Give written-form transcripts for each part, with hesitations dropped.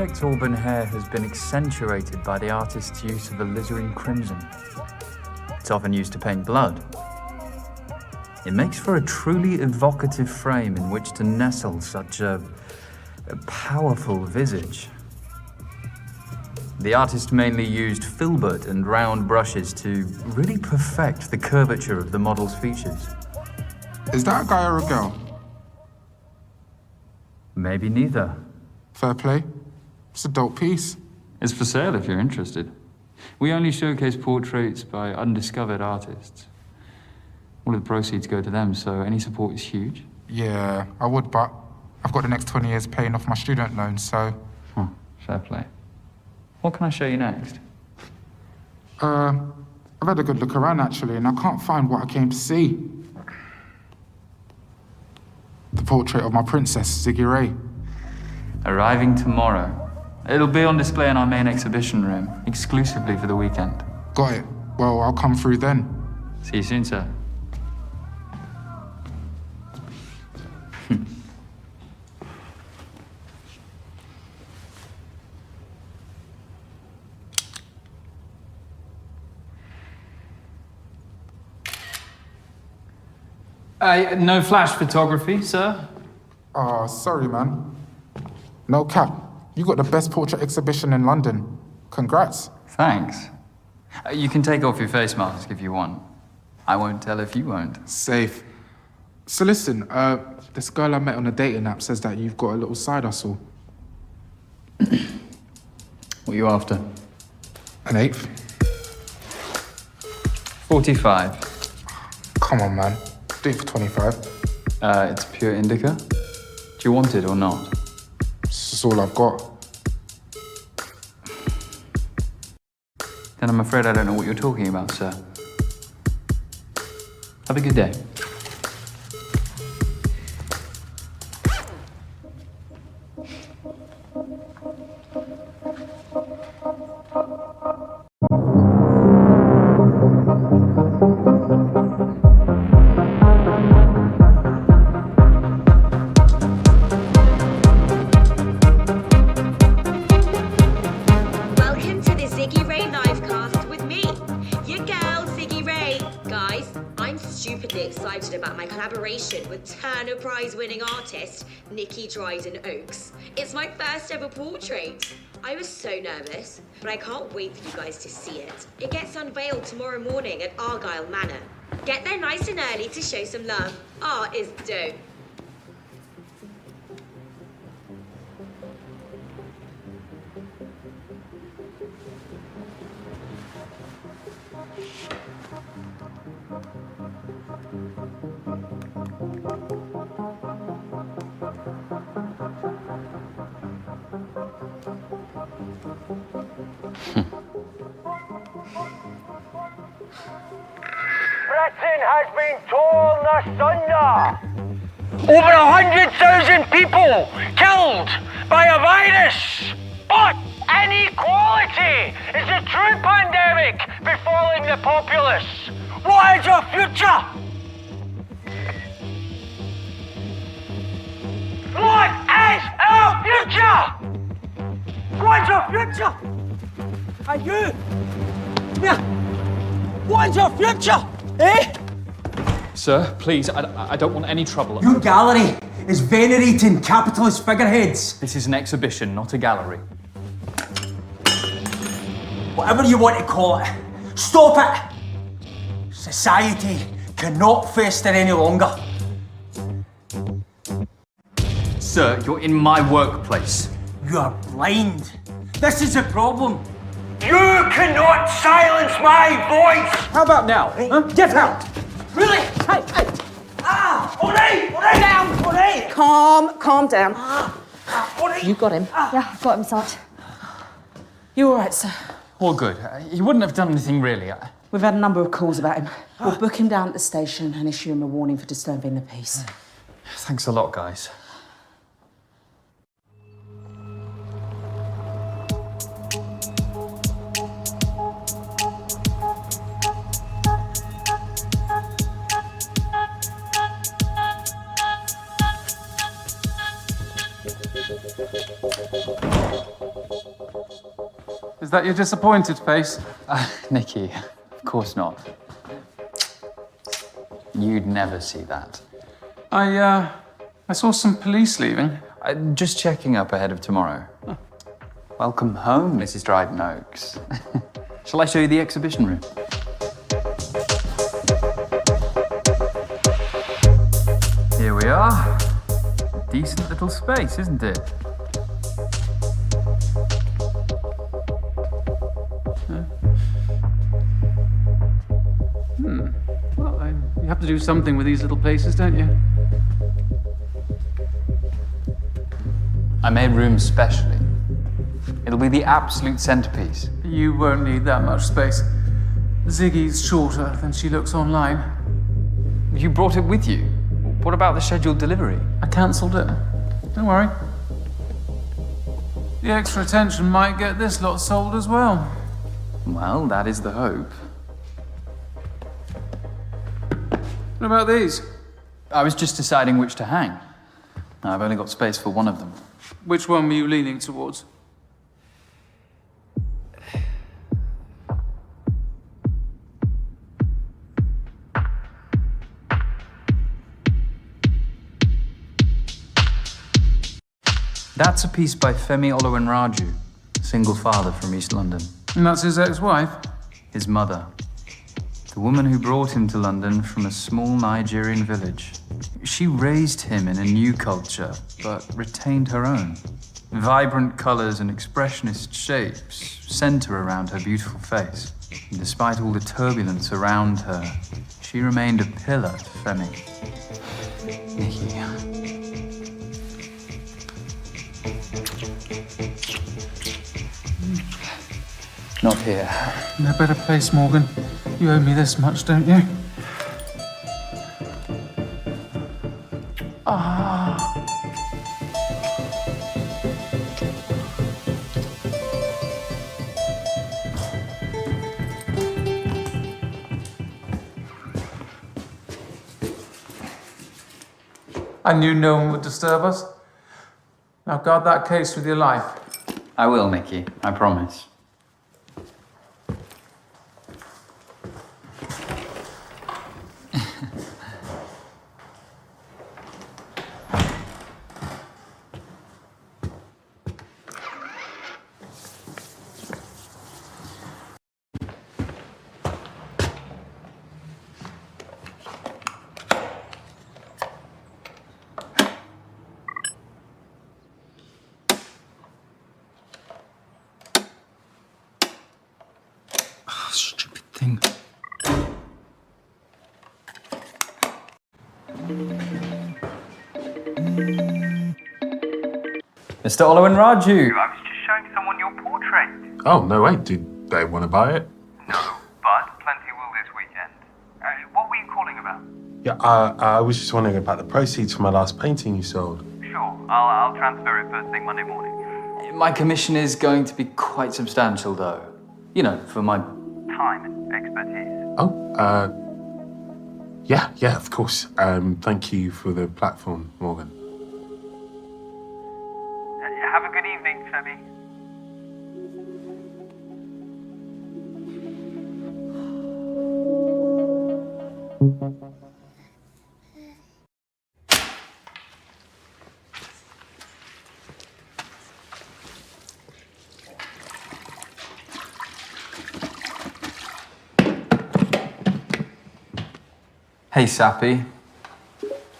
subject's auburn hair has been accentuated by the artist's use of alizarin crimson. It's often used to paint blood. It makes for a truly evocative frame in which to nestle such a powerful visage. The artist mainly used filbert and round brushes to really perfect the curvature of the model's features. Is that a guy or a girl? Maybe neither. Fair play. It's a dope piece. It's for sale if you're interested. We only showcase portraits by undiscovered artists. All of the proceeds go to them, so any support is huge. Yeah, I would, but I've got the next 20 years paying off my student loan, so... Fair play. What can I show you next? I've had a good look around, actually, and I can't find what I came to see. The portrait of my princess, Ziggy Ray. Arriving tomorrow. It'll be on display in our main exhibition room, exclusively for the weekend. Got it. Well, I'll come through then. See you soon, sir. No flash photography, sir? Oh, sorry, man. No cap. You got the best portrait exhibition in London. Congrats. Thanks. You can take off your face mask if you want. I won't tell if you won't. Safe. So listen, this girl I met on a dating app says that you've got a little side hustle. What are you after? An eighth? 45. Come on, man. Do it for 25. It's pure indica. Do you want it or not? This is all I've got. Then I'm afraid I don't know what you're talking about, sir. Have a good day. Prize-winning artist, Nikki Dryden Oakes. It's my first ever portrait. I was so nervous, but I can't wait for you guys to see it. It gets unveiled tomorrow morning at Argyle Manor. Get there nice and early to show some love. Art is dope. Britain has been torn asunder. Over 100,000 people killed by a virus. But inequality is the true pandemic befalling the populace. What is your future? What is our future? What's your future? And you? Yeah. What's your future? Eh? Sir, please, I don't want any trouble. Your gallery is venerating capitalist figureheads. This is an exhibition, not a gallery. Whatever you want to call it, stop it! Society cannot fester any longer. Sir, you're in my workplace. You are blind. This is a problem. You cannot silence my voice! How about now? Huh? Get out! Really? Hey, hey! Ah! All right down! All right! Calm down. All right! You got him. Yeah, I've got him, Sarge. You all right, sir? All good. He wouldn't have done anything really. We've had a number of calls about him. We'll book him down at the station and issue him a warning for disturbing the peace. Thanks a lot, guys. Is that your disappointed face? Nikki, of course not. You'd never see that. I saw some police leaving. Just checking up ahead of tomorrow. Oh. Welcome home, Mrs. Dryden Oaks. Shall I show you the exhibition room? Here we are. A decent little space, isn't it? Well, you have to do something with these little places, don't you? I made room specially. It'll be the absolute centerpiece. You won't need that much space. Ziggy's shorter than she looks online. You brought it with you. What about the scheduled delivery? I cancelled it. Don't worry. The extra attention might get this lot sold as well. Well, that is the hope. What about these? I was just deciding which to hang. I've only got space for one of them. Which one were you leaning towards? That's a piece by Femi Oluwanraju, a single father from East London. And that's his ex-wife? His mother. The woman who brought him to London from a small Nigerian village. She raised him in a new culture, but retained her own. Vibrant colours and expressionist shapes centre around her beautiful face. And despite all the turbulence around her, she remained a pillar to Femi. Nikki. Not here. No better place, Morgan. You owe me this much, don't you? I knew no one would disturb us. Now guard that case with your life. I will, Nikki. I promise. Stupid thing. Mr. Oluwanraju! I was just showing someone your portrait. Oh, no way. Do they want to buy it? No, but plenty will this weekend. What were you calling about? Yeah, I was just wondering about the proceeds from my last painting you sold. Sure, I'll transfer it first thing Monday morning. My commission is going to be quite substantial, though. You know, for my... Time and expertise. Oh, yeah, of course. Thank you for the platform, Morgan. Have a good evening, Femi. Hey, Sappy.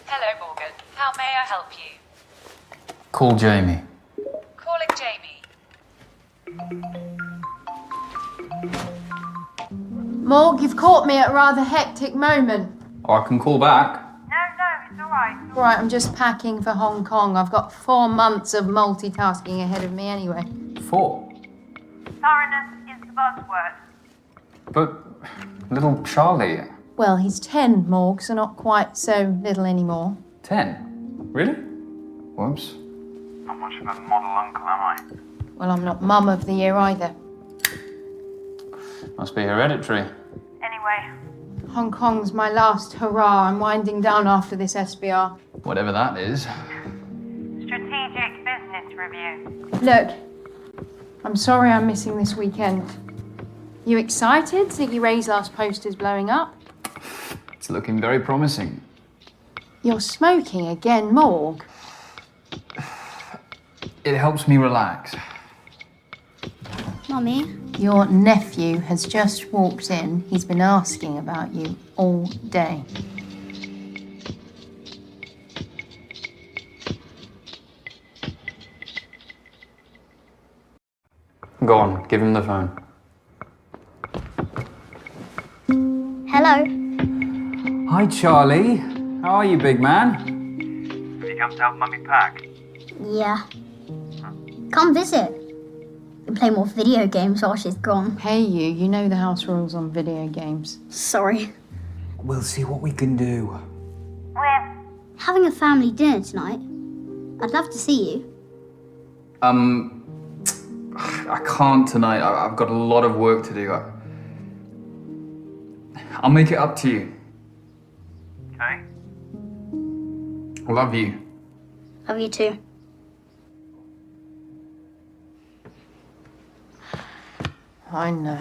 Hello, Morgan. How may I help you? Call Jamie. Calling Jamie. Morg, you've caught me at a rather hectic moment. Or I can call back. No, it's all right. All right, I'm just packing for Hong Kong. I've got 4 months of multitasking ahead of me anyway. 4. Thoroughness is the buzzword. But little Charlie... Well, he's 10, Morg, so not quite so little anymore. 10? Really? Whoops. Not much of a model uncle, am I? Well, I'm not mum of the year either. Must be hereditary. Anyway, Hong Kong's my last hurrah. I'm winding down after this SBR. Whatever that is. strategic business review. Look, I'm sorry I'm missing this weekend. You excited? Ziggy Ray's last poster's blowing up. It's looking very promising. You're smoking again, Morg. It helps me relax. Mummy? Your nephew has just walked in. He's been asking about you all day. Go on, give him the phone. Hello? Hi, Charlie. How are you, big man? Have you come to help Mummy pack? Yeah. Come visit. We can play more video games while she's gone. Hey you know the house rules on video games. Sorry. We'll see what we can do. We're having a family dinner tonight. I'd love to see you. I can't tonight. I've got a lot of work to do. I'll make it up to you. Okay. I love you. Love you too. I know.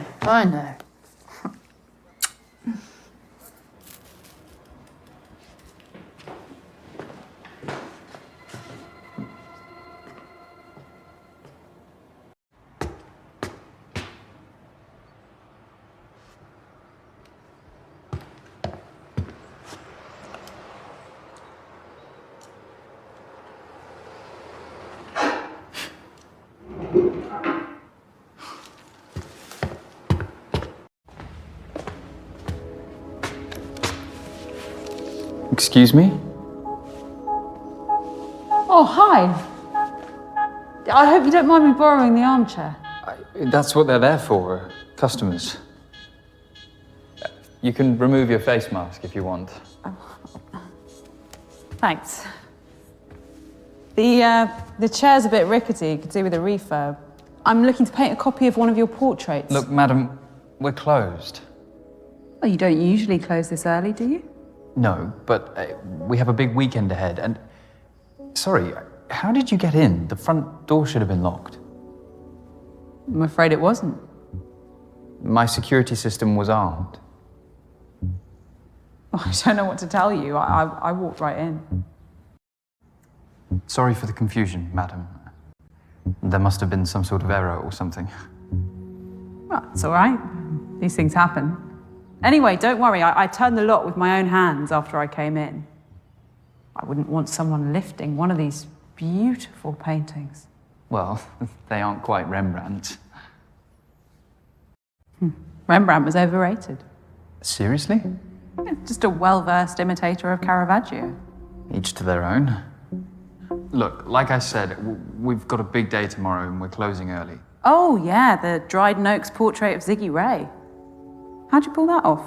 Excuse me? Oh, hi. I hope you don't mind me borrowing the armchair. That's what they're there for, customers. You can remove your face mask if you want. Thanks. The chair's a bit rickety, could do with a refurb. I'm looking to paint a copy of one of your portraits. Look, madam, we're closed. Oh, you don't usually close this early, do you? No, but we have a big weekend ahead, and... Sorry, how did you get in? The front door should have been locked. I'm afraid it wasn't. My security system was armed. Well, I don't know what to tell you. I walked right in. Sorry for the confusion, madam. There must have been some sort of error or something. Well, it's all right. These things happen. Anyway, don't worry. I turned the lock with my own hands after I came in. I wouldn't want someone lifting one of these beautiful paintings. Well, they aren't quite Rembrandt. Rembrandt was overrated. Seriously? Yeah, just a well-versed imitator of Caravaggio. Each to their own. Look, like I said, we've got a big day tomorrow and we're closing early. Oh, yeah, the Dryden Oaks portrait of Ziggy Ray. How'd you pull that off?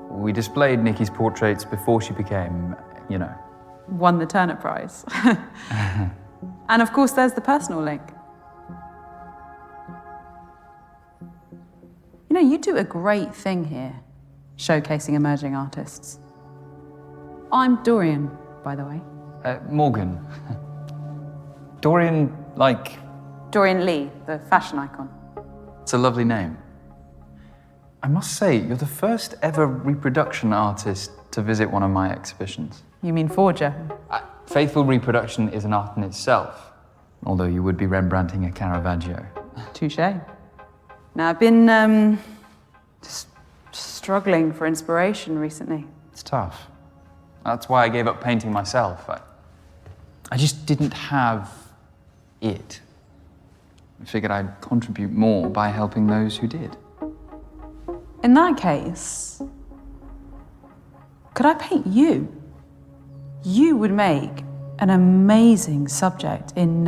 We displayed Nikki's portraits before she became, you know. Won the Turner Prize. And of course, there's the personal link. You know, you do a great thing here, showcasing emerging artists. I'm Dorian, by the way. Morgan. Dorian, like... Dorian Lee, the fashion icon. It's a lovely name. I must say, you're the first ever reproduction artist to visit one of my exhibitions. You mean forger? Faithful reproduction is an art in itself, although you would be Rembrandting a Caravaggio. Touché. Now, I've been just struggling for inspiration recently. It's tough. That's why I gave up painting myself. I just didn't have it. I figured I'd contribute more by helping those who did. In that case, could I paint you? You would make an amazing subject in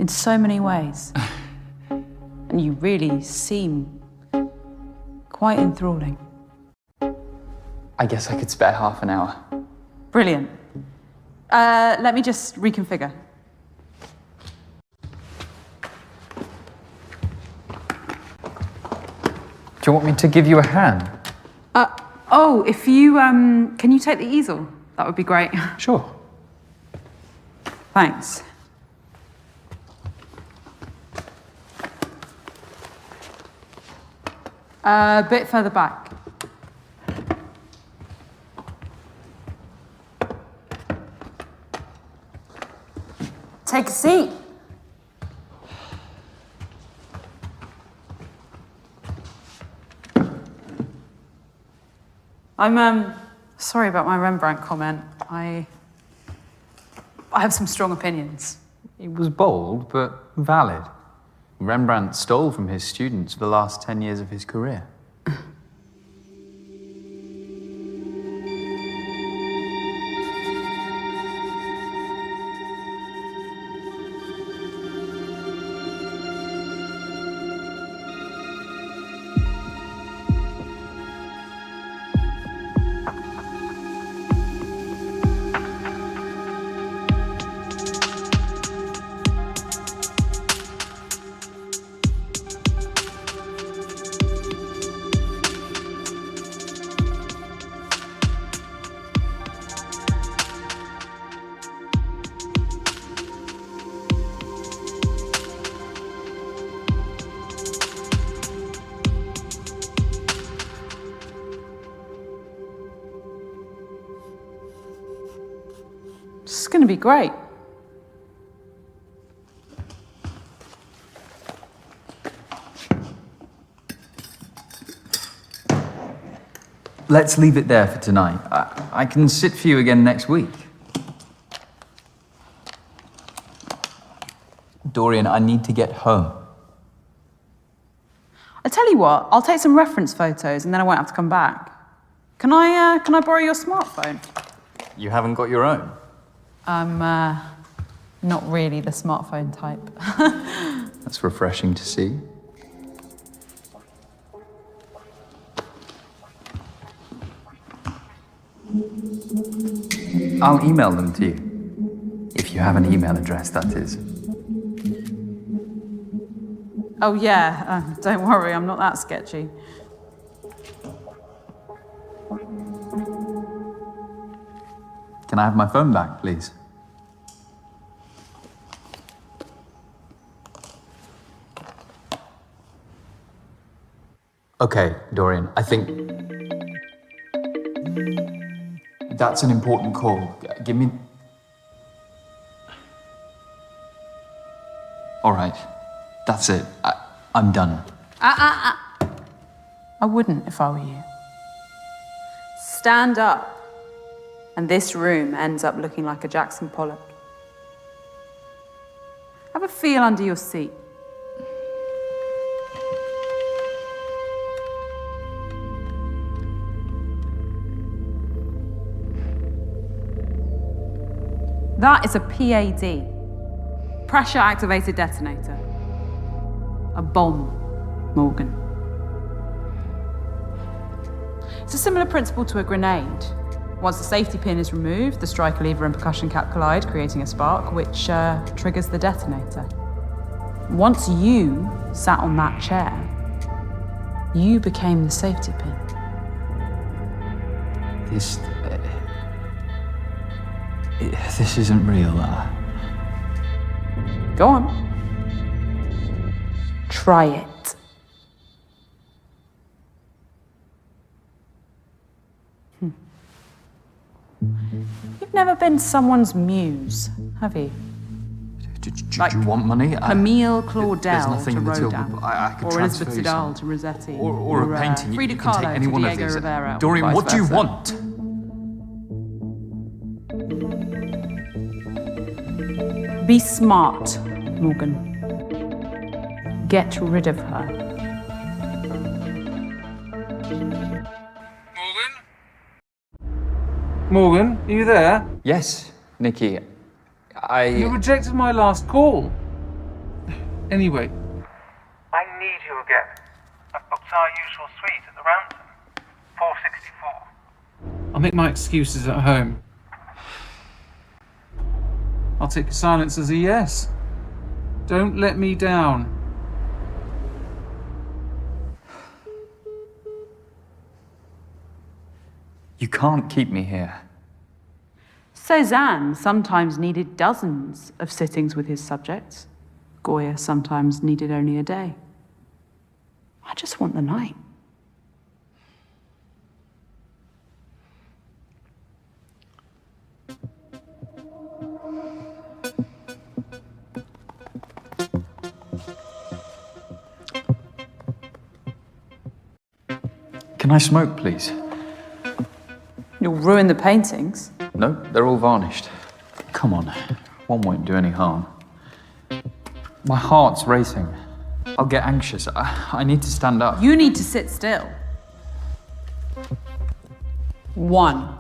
so many ways. And you really seem quite enthralling. I guess I could spare half an hour. Brilliant. Let me just reconfigure. Do you want me to give you a hand? Oh, if you, can you take the easel? That would be great. Sure. Thanks. A bit further back. Take a seat. I'm sorry about my Rembrandt comment. I have some strong opinions. It was bold, but valid. Rembrandt stole from his students for the last 10 years of his career. This is going to be great. Let's leave it there for tonight. I can sit for you again next week. Dorian, I need to get home. I tell you what, I'll take some reference photos and then I won't have to come back. Can I borrow your smartphone? You haven't got your own? I'm not really the smartphone type. That's refreshing to see. I'll email them to you. If you have an email address, that is. Oh yeah, don't worry, I'm not that sketchy. Can I have my phone back, please? Okay, Dorian, I think that's an important call. Give me... All right, that's it. I'm done. I wouldn't if I were you. Stand up. And this room ends up looking like a Jackson Pollock. Have a feel under your seat. That is a PAD, pressure-activated detonator. A bomb, Morgan. It's a similar principle to a grenade. Once the safety pin is removed, the striker lever and percussion cap collide, creating a spark, which triggers the detonator. Once you sat on that chair, you became the safety pin. This isn't real. Go on. Try it. You've never been someone's muse, have you? Do you want money? Camille Claudel there's nothing to in the till, Rodin, but I could or transfer Elizabeth you Siddal some. to Rossetti, Or a painting. Frida You can take Kahlo any to one of Diego these. Rivera, or Dorian, vice what do you versa. want? Be smart, Morgan. Get rid of her. Morgan, are you there? Yes, Nikki. You rejected my last call. Anyway. I need you again. I've booked our usual suite at the Ransom. 464. I'll make my excuses at home. I'll take your silence as a yes. Don't let me down. You can't keep me here. Cézanne sometimes needed dozens of sittings with his subjects. Goya sometimes needed only a day. I just want the night. Can I smoke, please? You'll ruin the paintings. No, they're all varnished. Come on, one won't do any harm. My heart's racing. I'll get anxious. I need to stand up. You need to sit still. 1.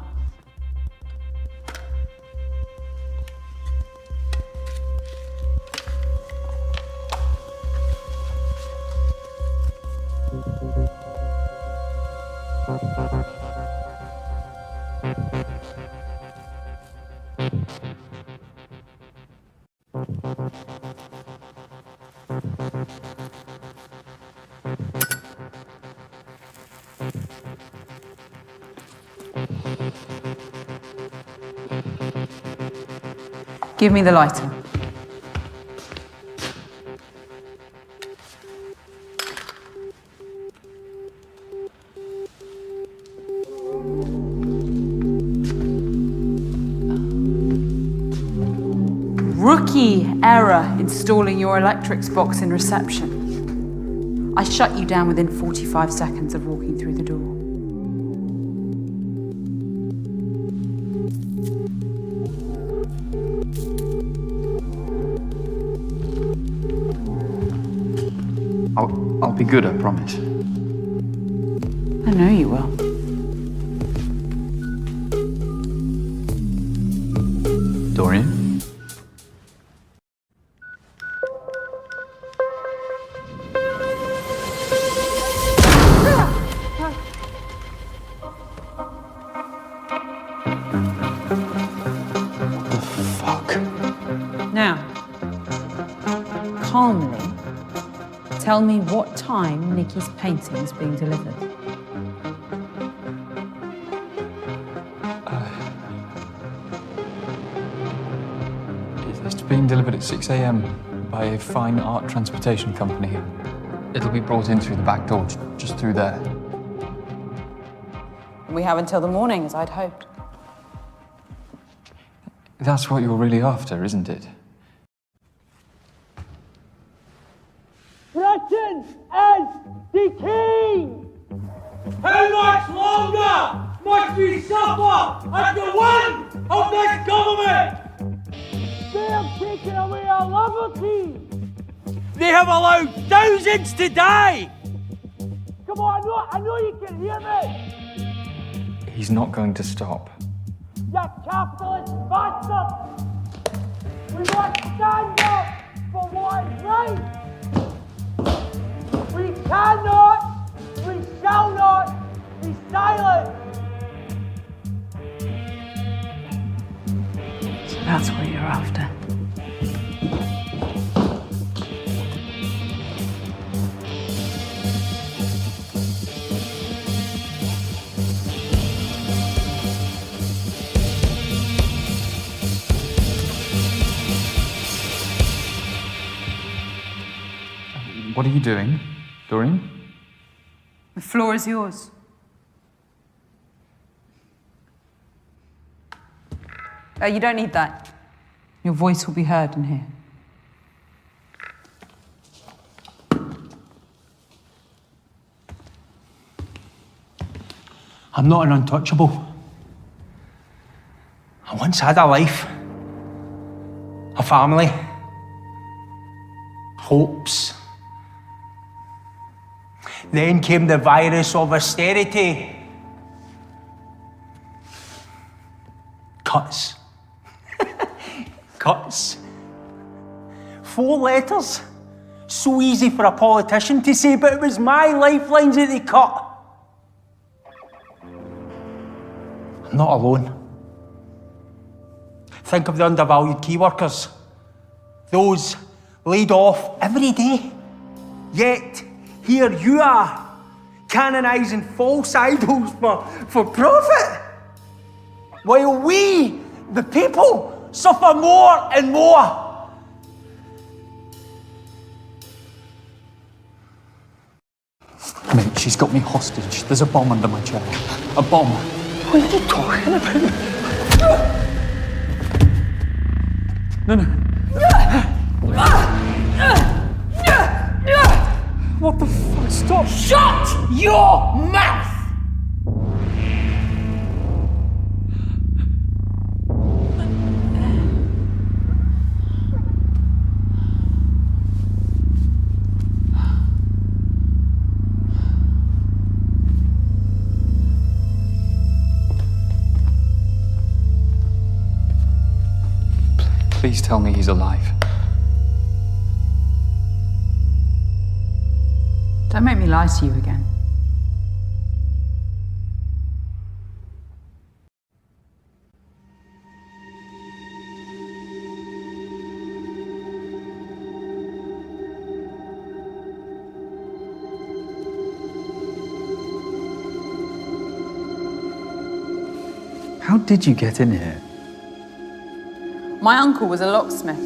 Give me the lighter. Rookie error installing your electrics box in reception. I shut you down within 45 seconds of walking through the door. I'll be good, I promise. I know you will. Dorian? What the fuck? Now, calmly, tell me what time Nikki's painting's being delivered. It's being delivered at 6 a.m. by a fine art transportation company. It'll be brought in through the back door, just through there. We have until the morning, as I'd hoped. That's what you're really after, isn't it? Britain is decaying! How much longer must we suffer at the whim of this government? They have taken away our liberty! They have allowed thousands to die! Come on, I know you can hear me! He's not going to stop. You capitalist bastard! We must stand up for what is right! We cannot, we shall not be silent! So that's what you're after. What are you doing, Dorian? The floor is yours. You don't need that. Your voice will be heard in here. I'm not an untouchable. I once had a life, a family, hopes. Then came the virus of austerity. Cuts. Cuts. 4 letters. So easy for a politician to say, but it was my lifelines that they cut. I'm not alone. Think of the undervalued key workers. Those laid off every day. Yet, here you are, canonising false idols for profit. While we, the people, suffer more and more. Mate, she's got me hostage. There's a bomb under my chair. A bomb. What are you talking about? No. What the fuck? Stop! Shut your mouth! Please tell me he's alive. Don't make me lie to you again. How did you get in here? My uncle was a locksmith.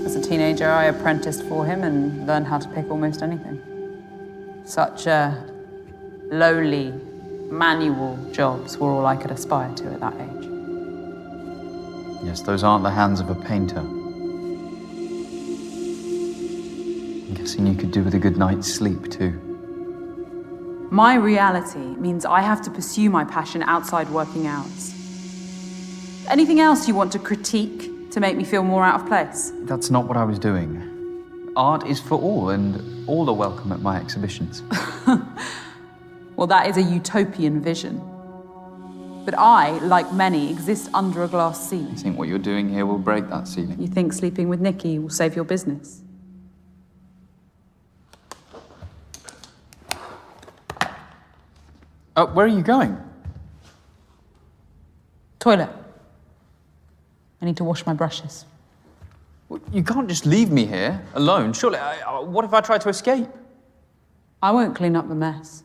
As a teenager, I apprenticed for him and learned how to pick almost anything. Such lowly, manual jobs were all I could aspire to at that age. Yes, those aren't the hands of a painter. I'm guessing you could do with a good night's sleep, too. My reality means I have to pursue my passion outside working hours. Anything else you want to critique to make me feel more out of place? That's not what I was doing. Art is for all, and all are welcome at my exhibitions. Well, that is a utopian vision. But I, like many, exist under a glass ceiling. You think what you're doing here will break that ceiling? You think sleeping with Nikki will save your business? Where are you going? Toilet. I need to wash my brushes. Well, you can't just leave me here, alone. Surely, what if I try to escape? I won't clean up the mess.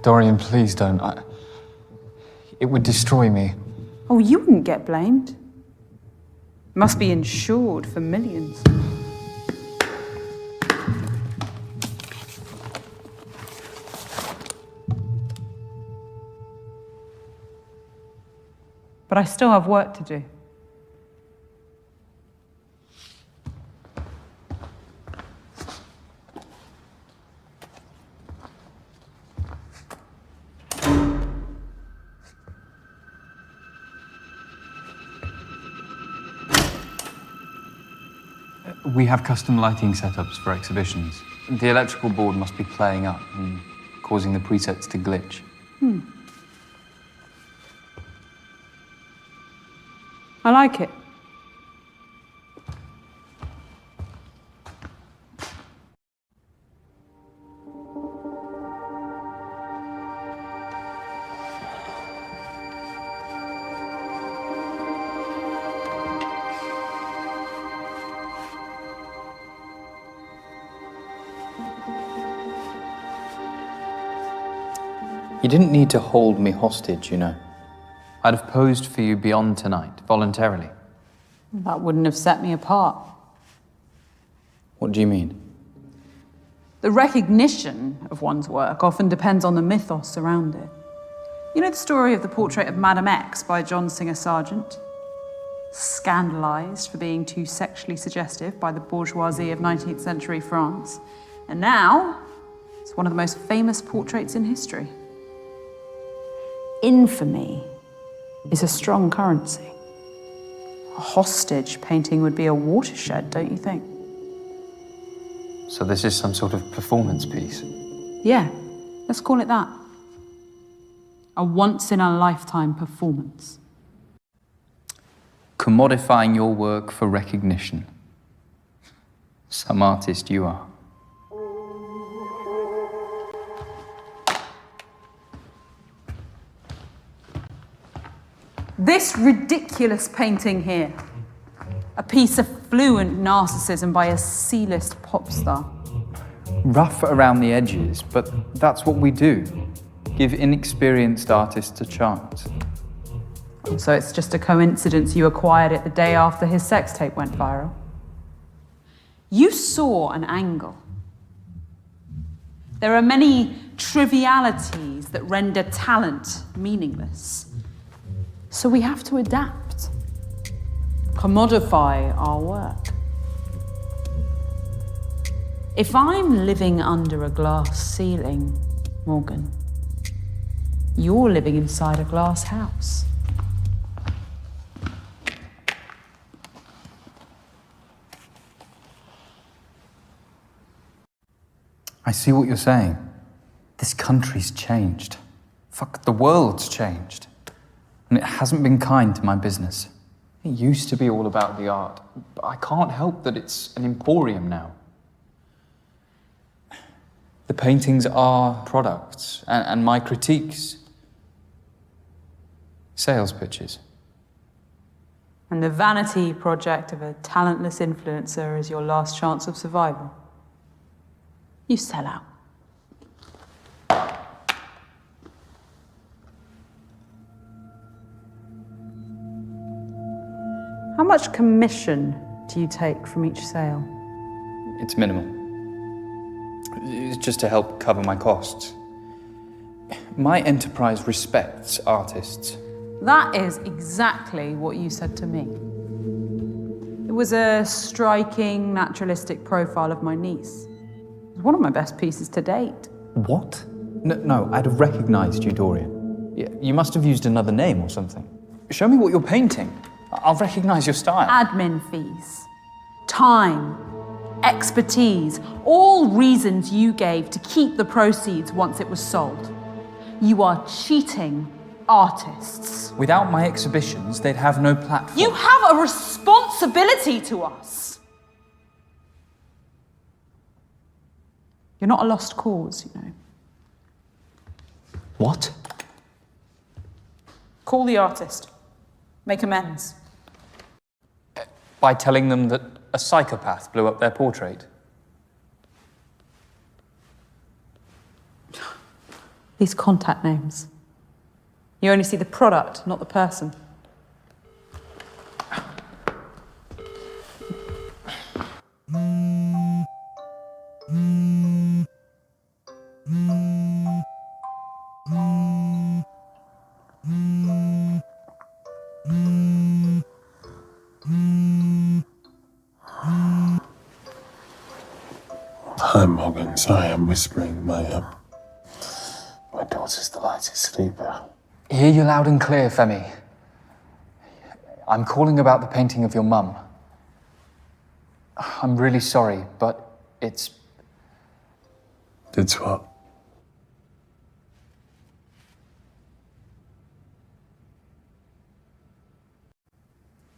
Dorian, please don't. It would destroy me. Oh, you wouldn't get blamed. Must be insured for millions. But I still have work to do. We have custom lighting setups for exhibitions. The electrical board must be playing up and causing the presets to glitch. I like it. You didn't need to hold me hostage, you know. I'd have posed for you beyond tonight, voluntarily. That wouldn't have set me apart. What do you mean? The recognition of one's work often depends on the mythos around it. You know the story of the portrait of Madame X by John Singer Sargent? Scandalized for being too sexually suggestive by the bourgeoisie of 19th century France. And now, it's one of the most famous portraits in history. Infamy is a strong currency. A hostage painting would be a watershed, don't you think? So this is some sort of performance piece? Yeah, let's call it that. A once-in-a-lifetime performance. Commodifying your work for recognition. Some artist you are. This ridiculous painting here, a piece of fluent narcissism by a C-list pop star. Rough around the edges, but that's what we do. Give inexperienced artists a chance. So it's just a coincidence you acquired it the day after his sex tape went viral? You saw an angle. There are many trivialities that render talent meaningless. So we have to adapt, commodify our work. If I'm living under a glass ceiling, Morgan, you're living inside a glass house. I see what you're saying. This country's changed. Fuck, the world's changed. And it hasn't been kind to my business. It used to be all about the art, but I can't help that it's an emporium now. The paintings are products, and my critiques, sales pitches. And the vanity project of a talentless influencer is your last chance of survival. You sell out. How much commission do you take from each sale? It's minimal. It's just to help cover my costs. My enterprise respects artists. That is exactly what you said to me. It was a striking, naturalistic profile of my niece. It was one of my best pieces to date. What? No, I'd have recognized you, Dorian. You must have used another name or something. Show me what you're painting. I'll recognize your style. Admin fees, time, expertise, all reasons you gave to keep the proceeds once it was sold. You are cheating artists. Without my exhibitions, they'd have no platform. You have a responsibility to us. You're not a lost cause, you know. What? Call the artist. Make amends. By telling them that a psychopath blew up their portrait. These contact names. You only see the product, not the person. Hi, Morgan. Sorry, I'm whispering. My daughter's the lightest sleeper. Hear you loud and clear, Femi. I'm calling about the painting of your mum. I'm really sorry, but it's... It's what?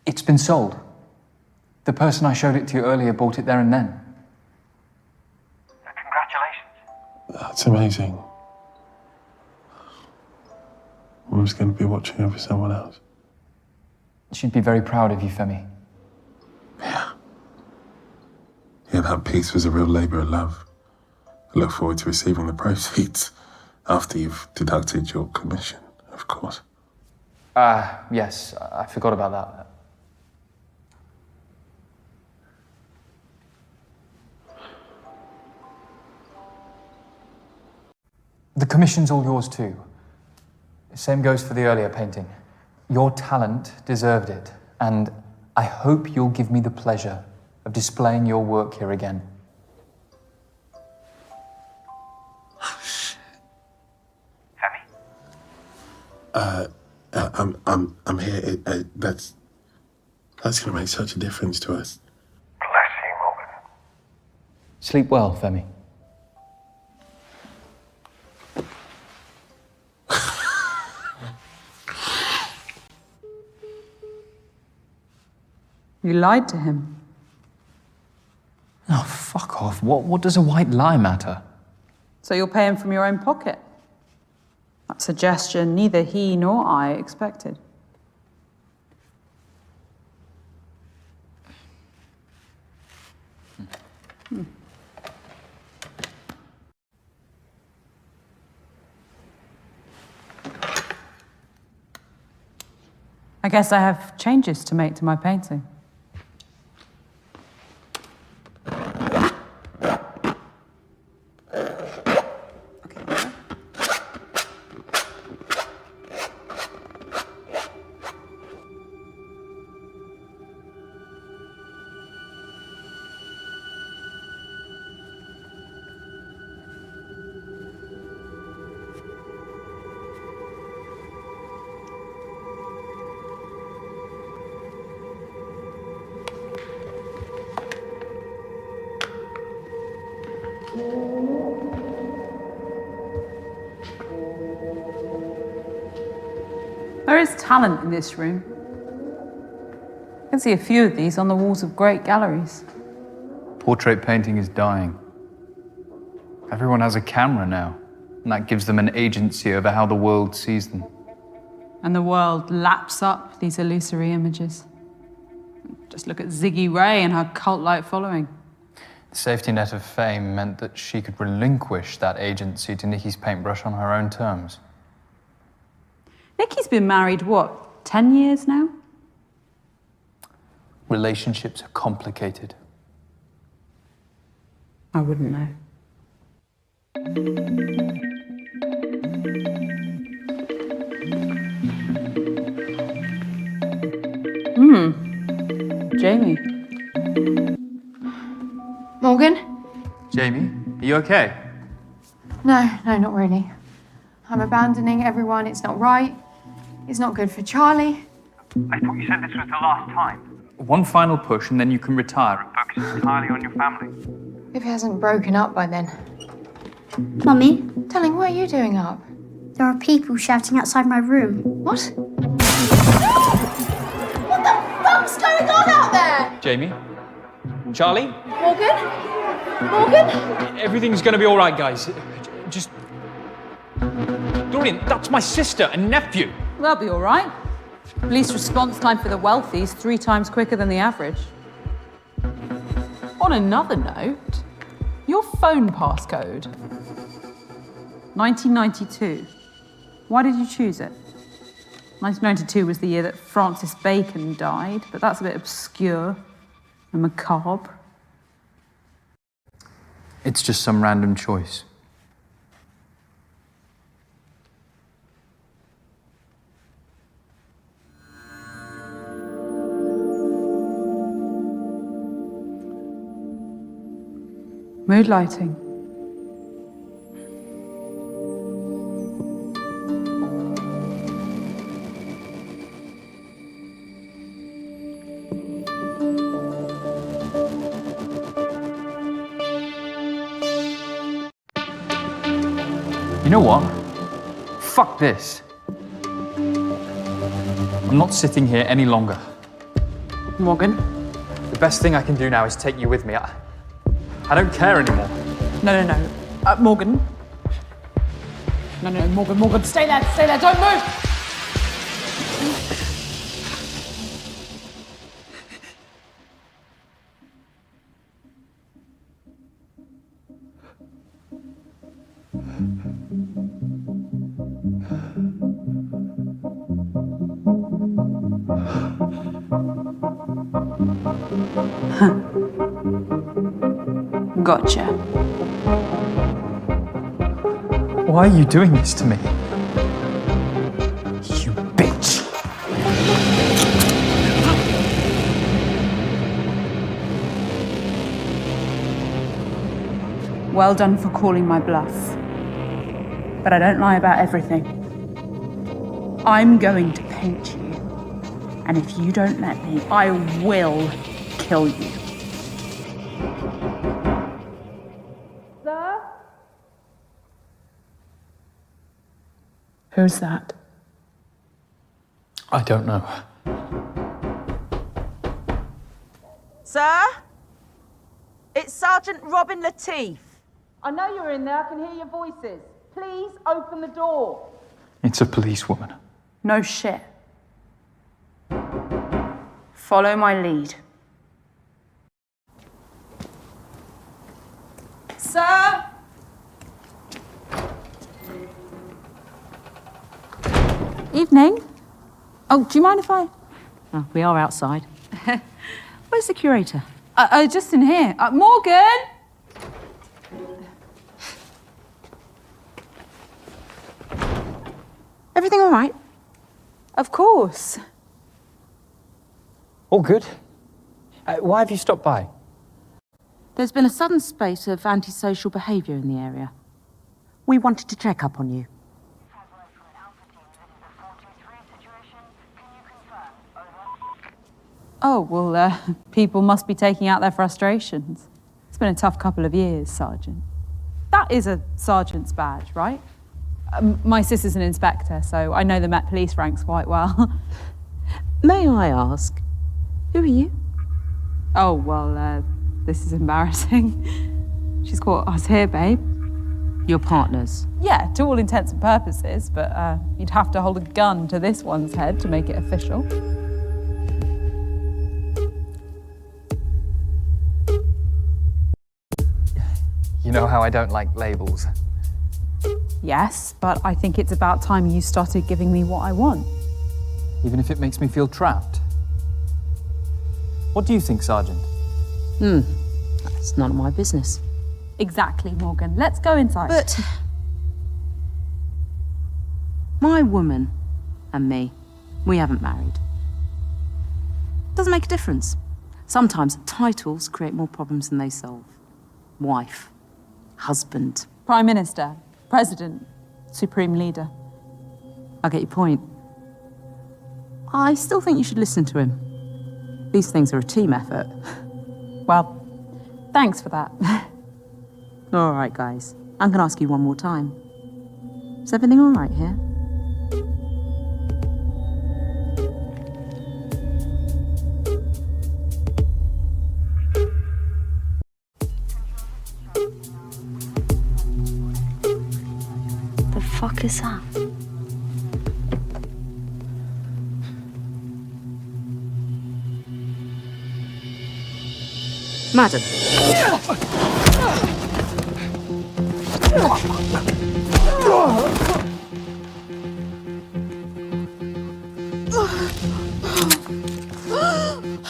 It's been sold. The person I showed it to you earlier bought it there and then. Congratulations. That's amazing. I was going to be watching over someone else. She'd be very proud of you, Femi. Yeah, that piece was a real labour of love. I look forward to receiving the proceeds after you've deducted your commission, of course. Yes, I forgot about that. The commission's all yours too. Same goes for the earlier painting. Your talent deserved it, and I hope you'll give me the pleasure of displaying your work here again. Femi? I'm here. That's going to make such a difference to us. Bless you, Morgan. Sleep well, Femi. You lied to him. Oh, Fuck off. What does a white lie matter? So you're paying from your own pocket? That's a gesture neither he nor I expected. I guess I have changes to make to my painting. There is talent in this room. I can see a few of these on the walls of great galleries. Portrait painting is dying. Everyone has a camera now, and that gives them an agency over how the world sees them. And the world laps up these illusory images. Just look at Ziggy Ray and her cult-like following. The safety net of fame meant that she could relinquish that agency to Nikki's paintbrush on her own terms. Nikki's been married, what, 10 years now? Relationships are complicated. I wouldn't know. Jamie. Morgan? Jamie, are you okay? No, not really. I'm abandoning everyone. It's not right. It's not good for Charlie. I thought you said this was the last time. One final push and then you can retire. Focus entirely on your family. If he hasn't broken up by then. Mummy, Darling, what are you doing up? there are people shouting outside my room. What? What the fuck's going on out there? Jamie? Charlie? Morgan? Morgan? Everything's gonna be all right, guys. Just... Dorian, that's my sister and nephew. They'll be all right. Police response time for the wealthy is 3 times quicker than the average. On another note, your phone passcode. 1992. Why did you choose it? 1992 was the year that Francis Bacon died, but that's a bit obscure and macabre. It's just some random choice. Mood lighting. You know what? Fuck this. I'm not sitting here any longer. Morgan? The best thing I can do now is take you with me. I don't care anymore. No. Morgan. No, Morgan. Stay there, don't move! Gotcha. Why are you doing this to me? You bitch! Well done for calling my bluff. But I don't lie about everything. I'm going to paint you. And if you don't let me, I will kill you. Sir? Who's that? I don't know. Sir? It's Sergeant Robin Latif. I know you're in there. I can hear your voices. Please open the door. It's a policewoman. No shit. Follow my lead. Sir? Evening. Oh, do you mind if I... Oh, we are outside. Where's the curator? Just in here. Morgan! Everything all right? Of course. All good. Why have you stopped by? There's been a sudden spate of antisocial behaviour in the area. We wanted to check up on you. Oh, well, people must be taking out their frustrations. It's been a tough couple of years, Sergeant. That is a sergeant's badge, right? My sister's an inspector, so I know the Met Police ranks quite well. May I ask, who are you? Oh, well, this is embarrassing. She's caught us here, babe. Your partners? Yeah, to all intents and purposes, but you'd have to hold a gun to this one's head to make it official. You know how I don't like labels. Yes, but I think it's about time you started giving me what I want. Even if it makes me feel trapped. What do you think, Sergeant? It's none of my business. Exactly, Morgan. Let's go inside. But my woman and me, we haven't married. Doesn't make a difference. Sometimes titles create more problems than they solve. Wife, husband. Prime Minister, President, Supreme Leader. I get your point. I still think you should listen to him. These things are a team effort. Well, thanks for that. All right, guys. I'm gonna ask you one more time. Is everything all right here? The fuck is that? Madam.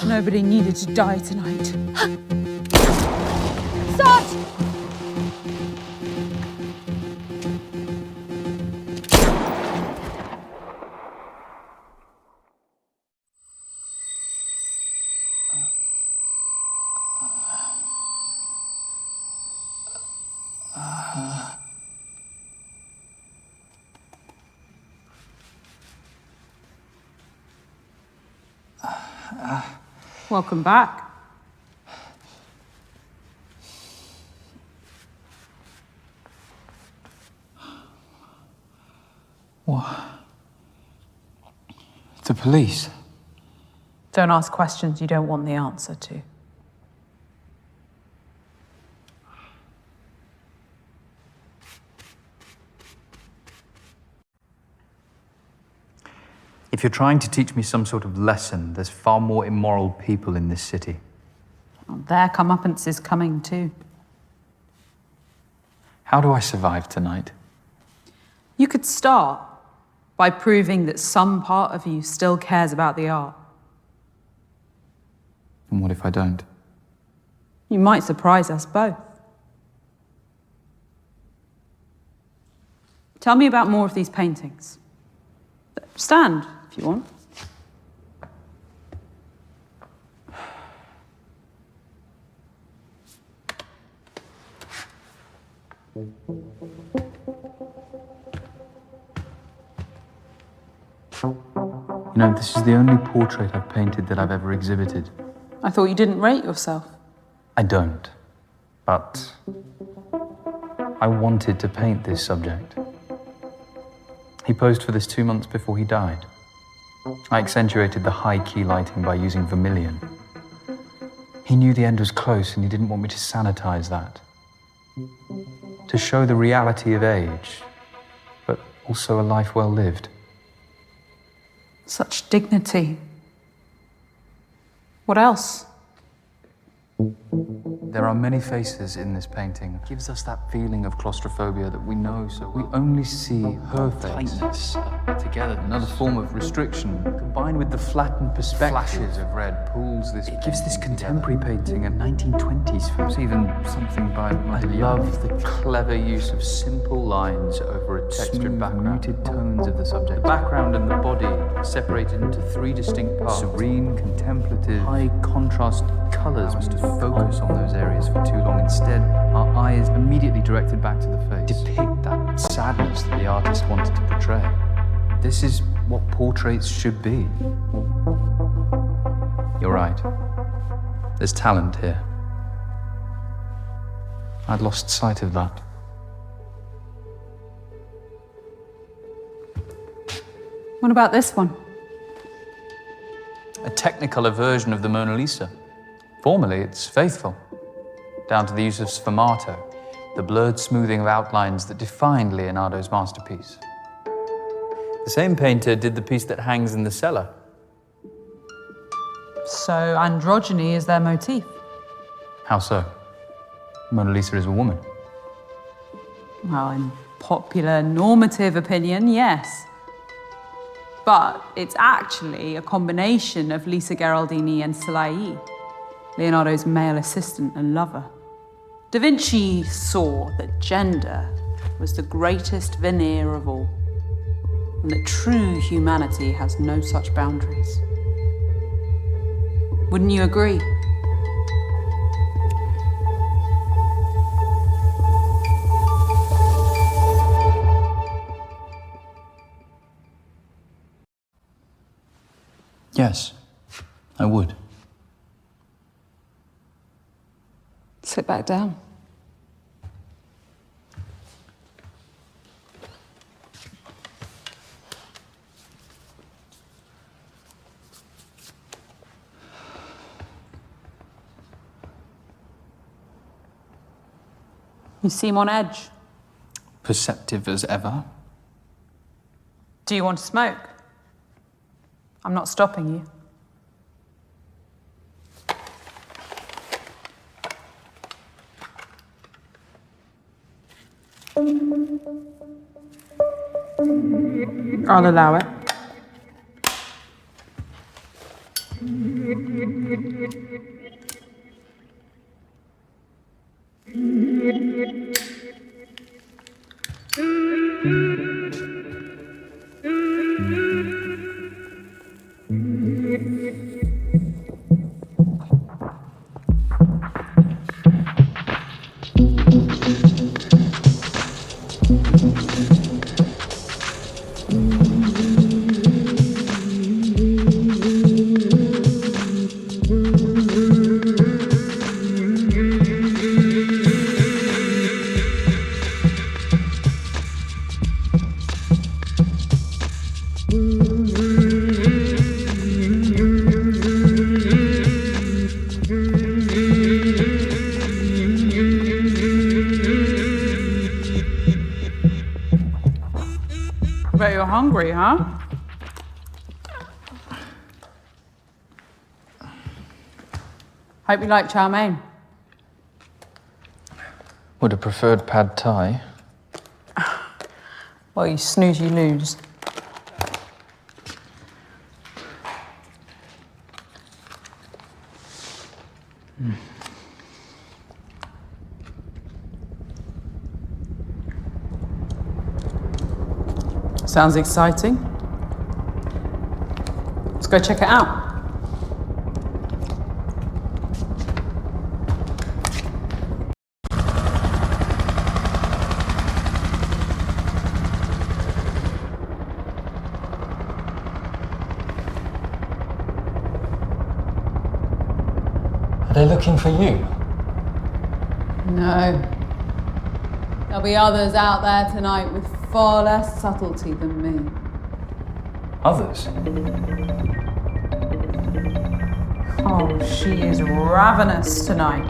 Nobody needed to die tonight. Start! Welcome back. What? The police? Don't ask questions you don't want the answer to. If you're trying to teach me some sort of lesson, there's far more immoral people in this city. Well, their comeuppance is coming too. How do I survive tonight? You could start by proving that some part of you still cares about the art. And what if I don't? You might surprise us both. Tell me about more of these paintings. Stand, if you want. You know, this is the only portrait I've painted that I've ever exhibited. I thought you didn't rate yourself. I don't, but I wanted to paint this subject. He posed for this 2 months before he died. I accentuated the high key lighting by using vermilion. He knew the end was close and he didn't want me to sanitize that. To show the reality of age, but also a life well lived. Such dignity. What else? There are many faces in this painting. It gives us that feeling of claustrophobia that we know so well. We only see her face. Tightness, together. Another form of restriction, combined with the flattened perspective. Flashes of red pulls this. It gives this contemporary painting a 1920s feel. It's even something by. I love the clever use of simple lines over a textured background. Muted tones of the subject. The background and the body are separated into three distinct parts. Serene, contemplative, high contrast colours was to focus on those areas for too long. Instead, our eyes immediately directed back to the face. Depict that sadness that the artist wanted to portray. This is what portraits should be. You're right. There's talent here. I'd lost sight of that. What about this one? A technicolor version of the Mona Lisa. Formally, it's faithful, down to the use of sfumato, the blurred smoothing of outlines that defined Leonardo's masterpiece. The same painter did the piece that hangs in the cellar. So androgyny is their motif. How so? Mona Lisa is a woman. Well, in popular normative opinion, yes. But it's actually a combination of Lisa Gherardini and Salai, Leonardo's male assistant and lover. Da Vinci saw that gender was the greatest veneer of all, and that true humanity has no such boundaries. Wouldn't you agree? Yes, I would. Sit back down. You seem on edge. Perceptive as ever. Do you want to smoke? I'm not stopping you. I'll allow it. Bet you're hungry, huh? Hope you like chow mein. Would have preferred pad thai. Well, you snooze, you lose. Sounds exciting. Let's go check it out. Are they looking for you? No. There'll be others out there tonight with far less subtlety than me. Oh, she is ravenous tonight.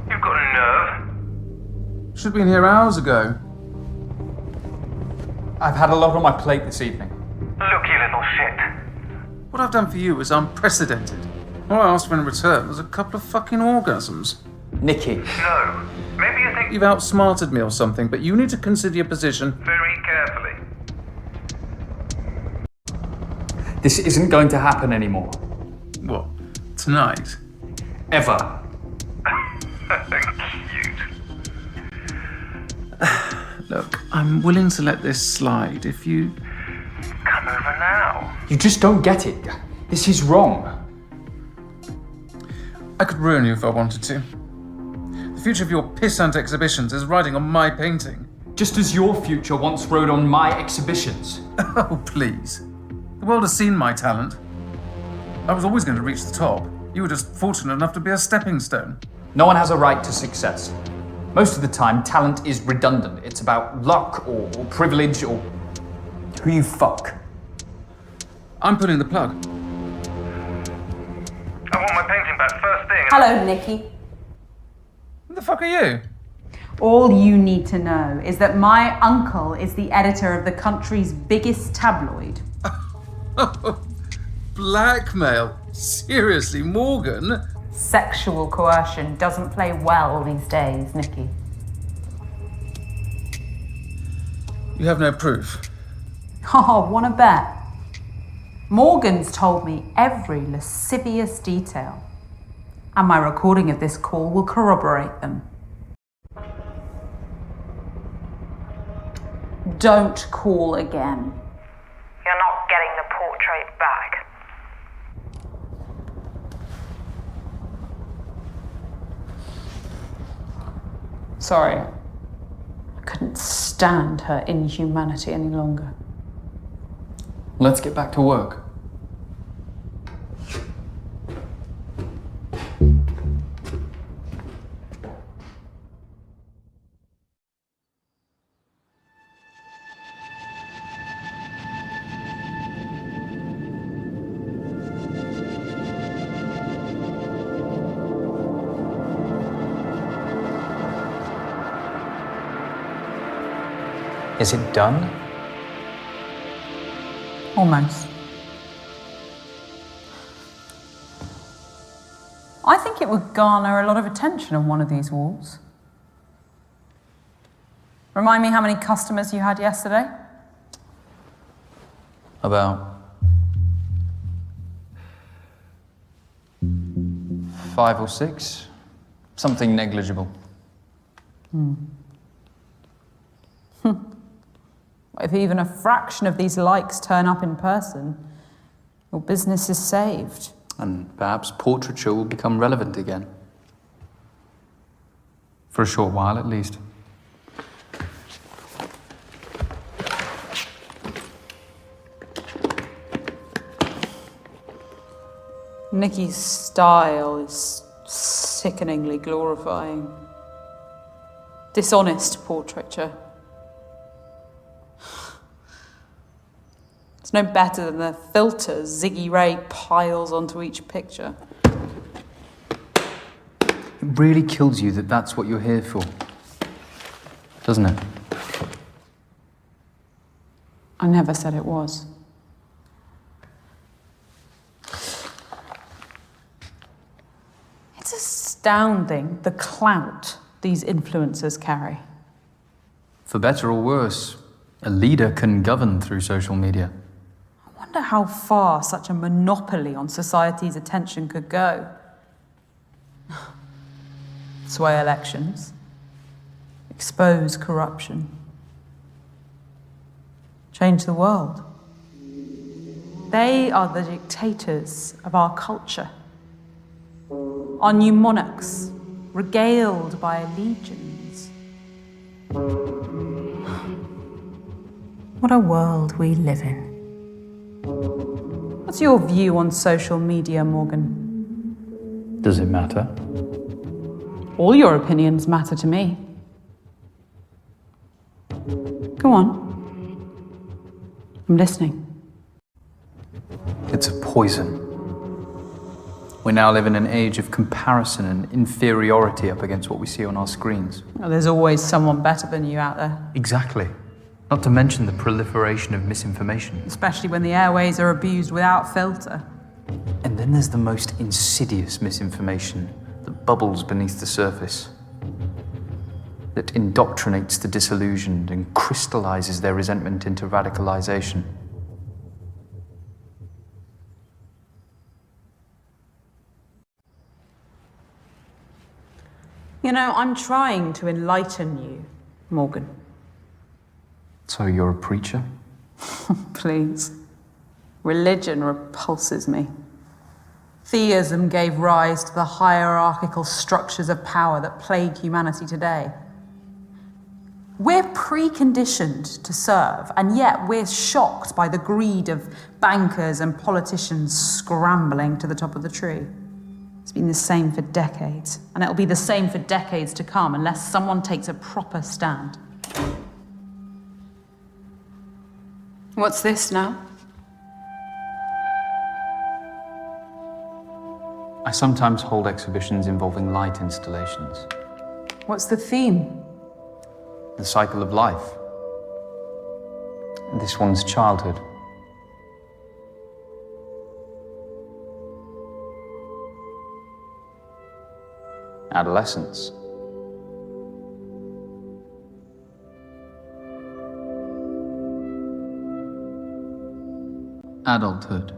You've got a nerve. Should have been here hours ago. I've had a lot on my plate this evening. Look, you little shit. What I've done for you is unprecedented. All I asked for in return was a couple of fucking orgasms. Nikki. No. Maybe you think You've outsmarted me or something, but you need to consider your position. very carefully. This isn't going to happen anymore. What? Tonight? Ever. Cute. Look, I'm willing to let this slide if you... Come over now. You just don't get it. This is wrong. I could ruin you if I wanted to. The future of your pissant exhibitions is riding on my painting. Just as your future once rode on my exhibitions. Oh, please. The world has seen my talent. I was always going to reach the top. You were just fortunate enough to be a stepping stone. No one has a right to success. Most of the time, talent is redundant. It's about luck or privilege or who you fuck. I'm pulling the plug. I want my painting back first thing. Hello, Nikki. Who the fuck are you? All you need to know is that my uncle is the editor of the country's biggest tabloid. Blackmail? Seriously, Morgan? Sexual coercion doesn't play well these days, Nikki. You have no proof. Oh, wanna bet? Morgan's told me every lascivious detail, and my recording of this call will corroborate them. Don't call again. You're not getting the portrait back. Sorry. I couldn't stand her inhumanity any longer. Let's get back to work. Is it done? Almost. I think it would garner a lot of attention on one of these walls. Remind me how many customers you had yesterday? About 5 or 6. Something negligible. If even a fraction of these likes turn up in person, your business is saved. And perhaps portraiture will become relevant again. For a short while, at least. Nikki's style is sickeningly glorifying. Dishonest portraiture. It's no better than the filters Ziggy Ray piles onto each picture. It really kills you that that's what you're here for. Doesn't it? I never said it was. It's astounding the clout these influencers carry. For better or worse, a leader can govern through social media. I wonder how far such a monopoly on society's attention could go. Sway elections, expose corruption, change the world. They are the dictators of our culture. Our new monarchs, regaled by legions. What a world we live in. What's your view on social media, Morgan? Does it matter? All your opinions matter to me. Go on. I'm listening. It's a poison. We now live in an age of comparison and inferiority up against what we see on our screens. Well, there's always someone better than you out there. Exactly. Not to mention the proliferation of misinformation. Especially when the airways are abused without filter. And then there's the most insidious misinformation that bubbles beneath the surface, that indoctrinates the disillusioned and crystallizes their resentment into radicalization. You know, I'm trying to enlighten you, Morgan. So you're a preacher? Please. Religion repulses me. Theism gave rise to the hierarchical structures of power that plague humanity today. We're preconditioned to serve, and yet we're shocked by the greed of bankers and politicians scrambling to the top of the tree. It's been the same for decades, and it'll be the same for decades to come unless someone takes a proper stand. What's this now? I sometimes hold exhibitions involving light installations. What's the theme? The cycle of life. This one's childhood. Adolescence. Adulthood.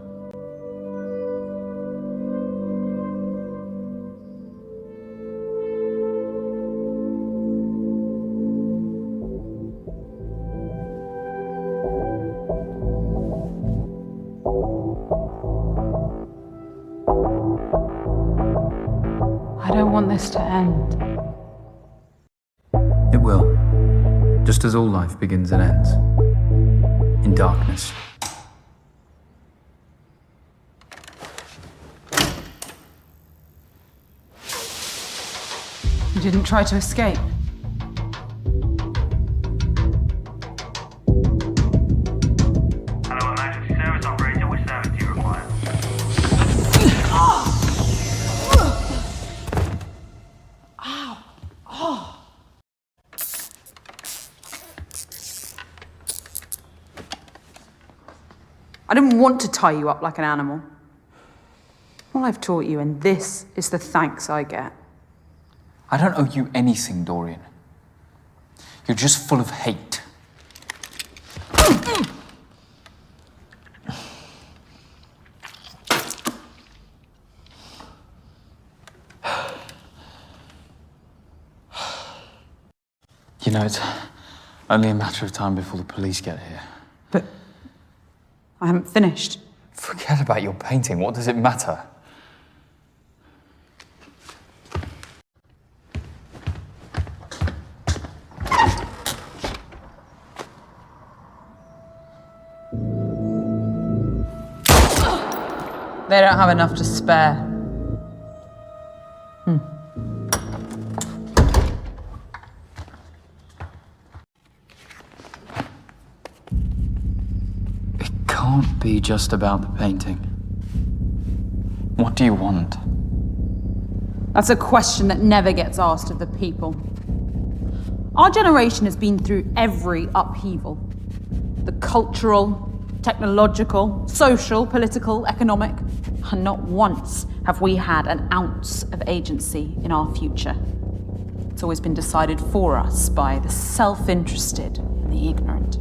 I don't want this to end. It will. Just as all life begins and ends. In darkness. You didn't try to escape. Hello, emergency service operator. Which service do you require? I didn't want to tie you up like an animal. All I've taught you, and this is the thanks I get. I don't owe you anything, Dorian. You're just full of hate. You know, it's only a matter of time before the police get here. But I haven't finished. Forget about your painting. What does it matter? They don't have enough to spare. It can't be just about the painting. What do you want? That's a question that never gets asked of the people. Our generation has been through every upheaval. The cultural, technological, social, political, economic, and not once have we had an ounce of agency in our future. It's always been decided for us by the self-interested and the ignorant.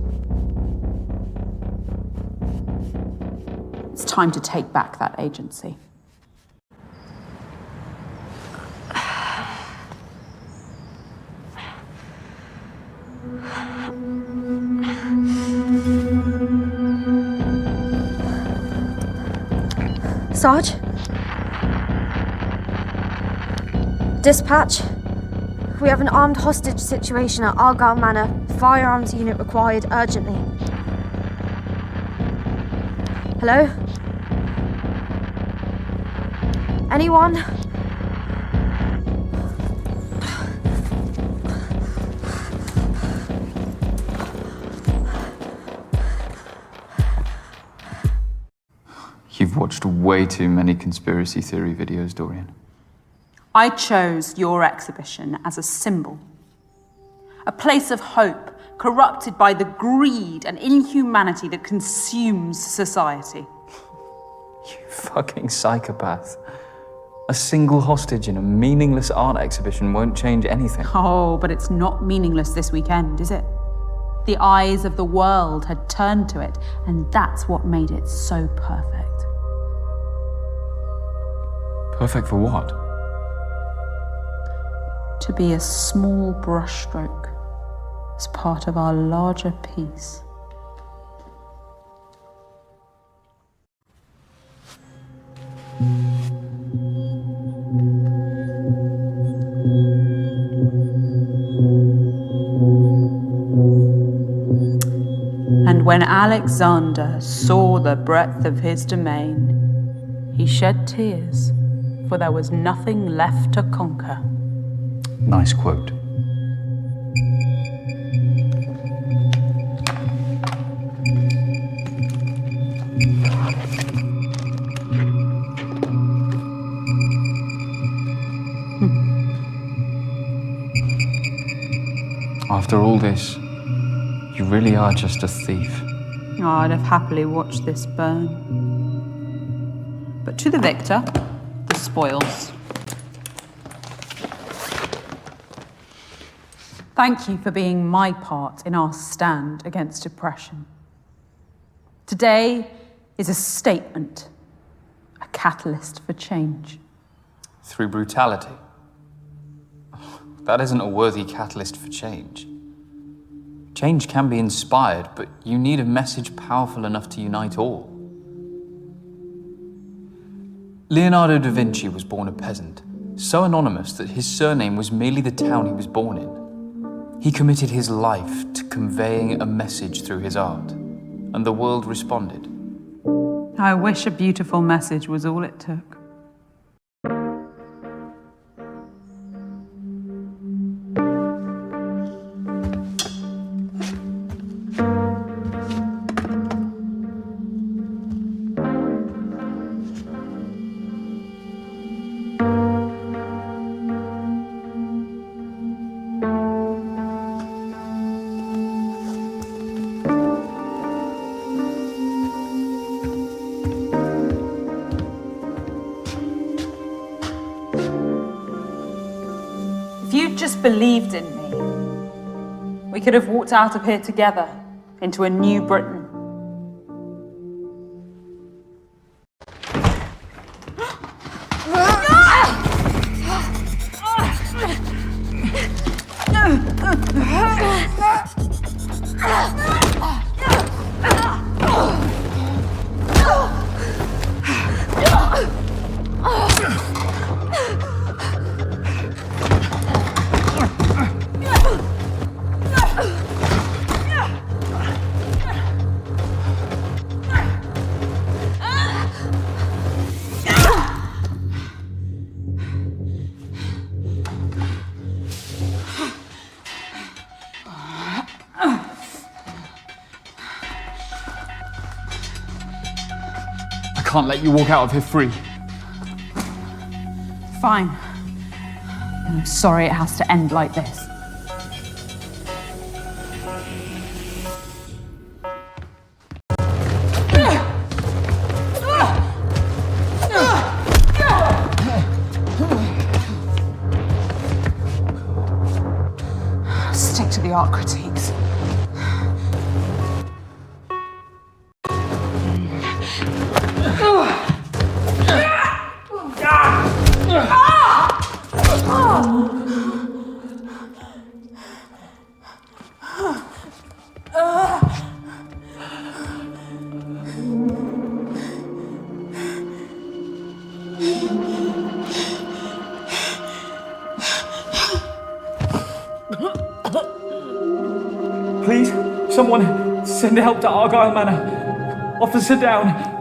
It's time to take back that agency. Sarge? Dispatch? We have an armed hostage situation at Argyle Manor. Firearms unit required urgently. Hello? Anyone? You've watched way too many conspiracy theory videos, Dorian. I chose your exhibition as a symbol. A place of hope, corrupted by the greed and inhumanity that consumes society. You fucking psychopath. A single hostage in a meaningless art exhibition won't change anything. Oh, but it's not meaningless this weekend, is it? The eyes of the world had turned to it, and that's what made it so perfect. Perfect for what? To be a small brushstroke as part of our larger piece. And when Alexander saw the breadth of his domain, he shed tears, for there was nothing left to conquer. Nice quote. After all this, you really are just a thief. Oh, I'd have happily watched this burn. But to the victor, the spoils. Thank you for being my part in our stand against oppression. Today is a statement, a catalyst for change. Through brutality. That isn't a worthy catalyst for change. Change can be inspired, but you need a message powerful enough to unite all. Leonardo da Vinci was born a peasant, so anonymous that his surname was merely the town he was born in. He committed his life to conveying a message through his art, and the world responded. I wish a beautiful message was all it took. Believed in me, we could have walked out of here together into a new Britain. I can't let you walk out of here free. Fine. And I'm sorry it has to end like this. Stick to the art critiques. Please, someone send help to Argyle Manor. Officer down.